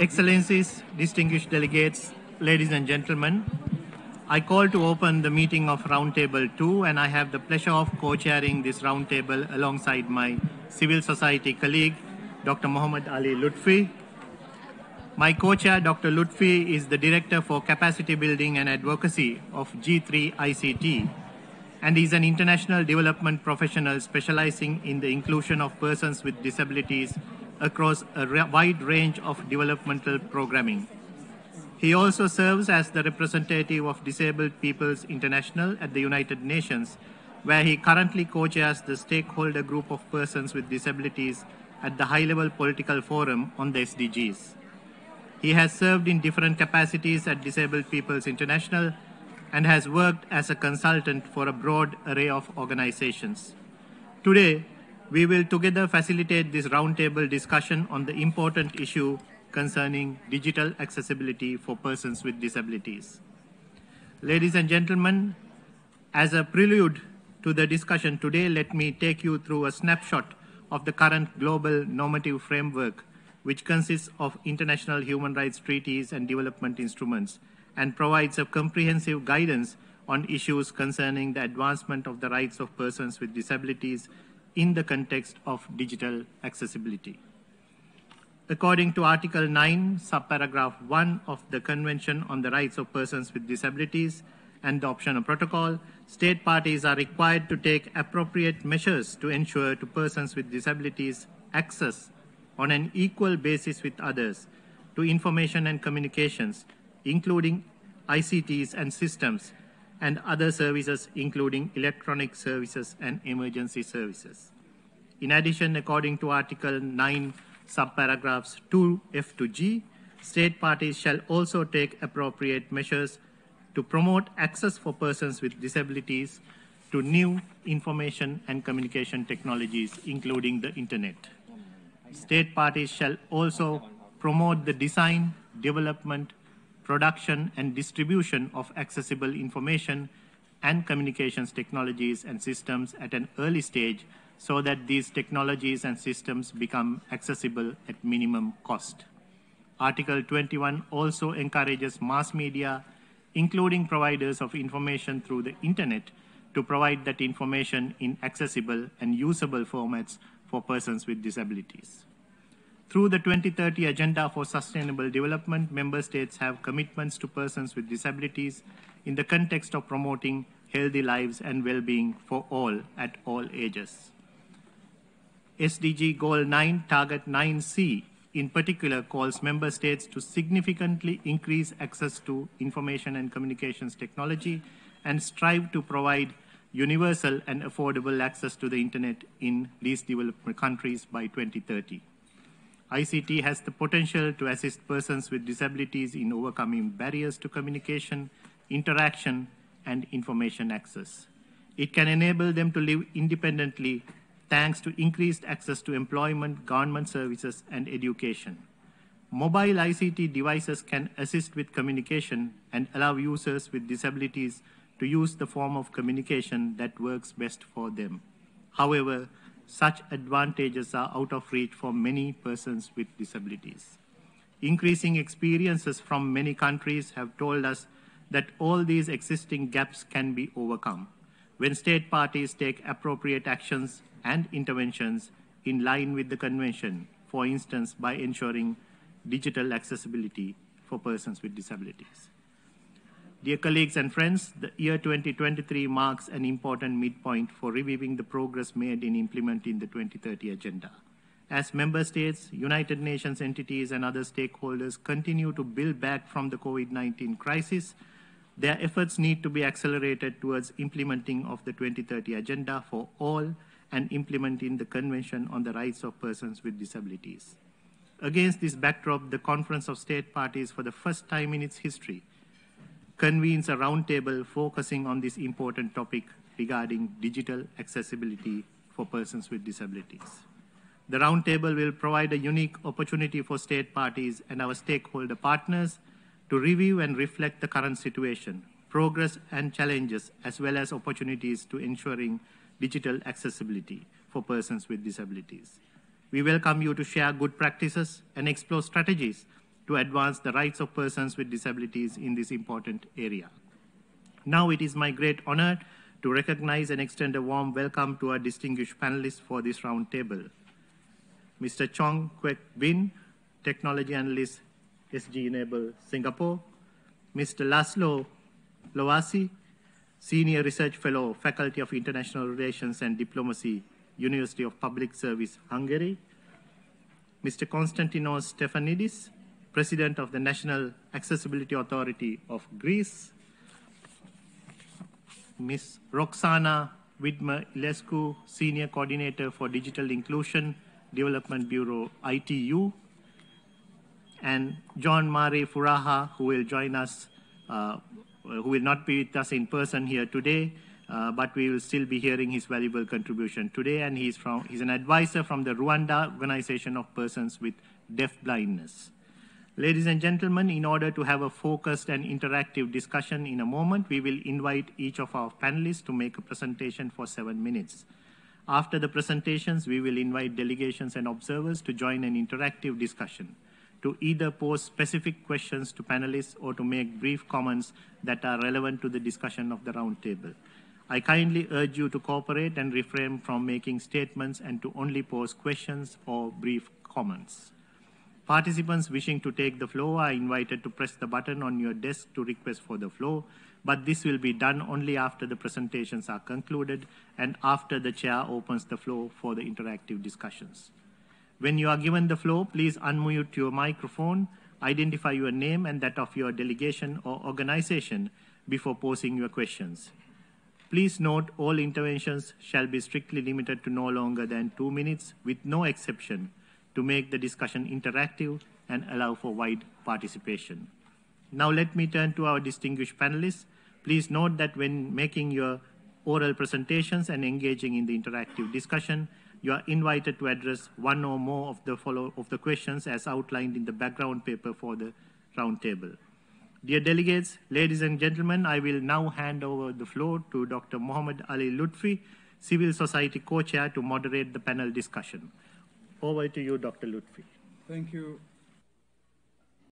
Excellencies, distinguished delegates, ladies and gentlemen, I call to open the meeting of Roundtable 2, and I have the pleasure of co-chairing this roundtable alongside my civil society colleague, Dr. Muhammad Ali Lutfi. My co-chair, Dr. Lutfi, is the Director for Capacity Building and Advocacy of G3 ICT, and is an international development professional specializing in the inclusion of persons with disabilities across a wide range of developmental programming. He also serves as the representative of Disabled Peoples International at the United Nations, where he currently co-chairs the stakeholder group of persons with disabilities at the high-level political forum on the SDGs. He has served in different capacities at Disabled Peoples International and has worked as a consultant for a broad array of organizations. Today, we will together facilitate this roundtable discussion on the important issue concerning digital accessibility for persons with disabilities. Ladies and gentlemen, as a prelude to the discussion today, let me take you through a snapshot of the current global normative framework, which consists of international human rights treaties and development instruments, and provides a comprehensive guidance on issues concerning the advancement of the rights of persons with disabilities in the context of digital accessibility. According to Article 9, subparagraph 1 of the Convention on the Rights of Persons with Disabilities and the Optional Protocol, state parties are required to take appropriate measures to ensure to persons with disabilities access on an equal basis with others to information and communications, including ICTs and systems, and other services including electronic services and emergency services. In addition, according to Article 9, subparagraphs 2F to G, state parties shall also take appropriate measures to promote access for persons with disabilities to new information and communication technologies, including the Internet. State parties shall also promote the design, development, production and distribution of accessible information and communications technologies and systems at an early stage so that these technologies and systems become accessible at minimum cost. Article 21 also encourages mass media, including providers of information through the Internet, to provide that information in accessible and usable formats for persons with disabilities. Through the 2030 Agenda for Sustainable Development, member states have commitments to persons with disabilities in the context of promoting healthy lives and well-being for all at all ages. SDG Goal 9, Target 9C, in particular, calls member states to significantly increase access to information and communications technology and strive to provide universal and affordable access to the Internet in least developed countries by 2030. ICT has the potential to assist persons with disabilities in overcoming barriers to communication, interaction, and information access. It can enable them to live independently thanks to increased access to employment, government services, and education. Mobile ICT devices can assist with communication and allow users with disabilities to use the form of communication that works best for them. However, such advantages are out of reach for many persons with disabilities. Increasing experiences from many countries have told us that all these existing gaps can be overcome when state parties take appropriate actions and interventions in line with the Convention, for instance, by ensuring digital accessibility for persons with disabilities. Dear colleagues and friends, the year 2023 marks an important midpoint for reviewing the progress made in implementing the 2030 Agenda. As member states, United Nations entities and other stakeholders continue to build back from the COVID-19 crisis, their efforts need to be accelerated towards implementing of the 2030 Agenda for all and implementing the Convention on the Rights of Persons with Disabilities. Against this backdrop, the Conference of State Parties, for the first time in its history, convenes a roundtable focusing on this important topic regarding digital accessibility for persons with disabilities. The roundtable will provide a unique opportunity for state parties and our stakeholder partners to review and reflect the current situation, progress and challenges, as well as opportunities to ensuring digital accessibility for persons with disabilities. We welcome you to share good practices and explore strategies to advance the rights of persons with disabilities in this important area. Now it is my great honor to recognize and extend a warm welcome to our distinguished panelists for this roundtable. Mr. Chong Kwek Bin, Technology Analyst, SG Enable Singapore. Mr. Laszlo Lovasi, Senior Research Fellow, Faculty of International Relations and Diplomacy, University of Public Service, Hungary. Mr. Konstantinos Stefanidis, President of the National Accessibility Authority of Greece. Ms. Roxana Widmer-Ilescu, Senior Coordinator for Digital Inclusion, Development Bureau, ITU. And John Mare Furaha, who will join us, who will not be with us in person here today, but we will still be hearing his valuable contribution today. And he's an advisor from the Rwanda Organization of Persons with Deaf Blindness. Ladies and gentlemen, in order to have a focused and interactive discussion in a moment, we will invite each of our panelists to make a presentation for 7 minutes. After the presentations, we will invite delegations and observers to join an interactive discussion, to either pose specific questions to panelists or to make brief comments that are relevant to the discussion of the roundtable. I kindly urge you to cooperate and refrain from making statements and to only pose questions or brief comments. Participants wishing to take the floor are invited to press the button on your desk to request for the floor, but this will be done only after the presentations are concluded and after the chair opens the floor for the interactive discussions. When you are given the floor, please unmute your microphone, identify your name and that of your delegation or organization before posing your questions. Please note all interventions shall be strictly limited to no longer than 2 minutes with no exception, to make the discussion interactive and allow for wide participation. Now let me turn to our distinguished panelists. Please note that when making your oral presentations and engaging in the interactive discussion, you are invited to address one or more of the questions as outlined in the background paper for the roundtable. Dear delegates, ladies and gentlemen, I will now hand over the floor to Dr. Mohammed Ali Lutfi, Civil Society Co-Chair, to moderate the panel discussion. Over to you, Dr. Lutfi. Thank you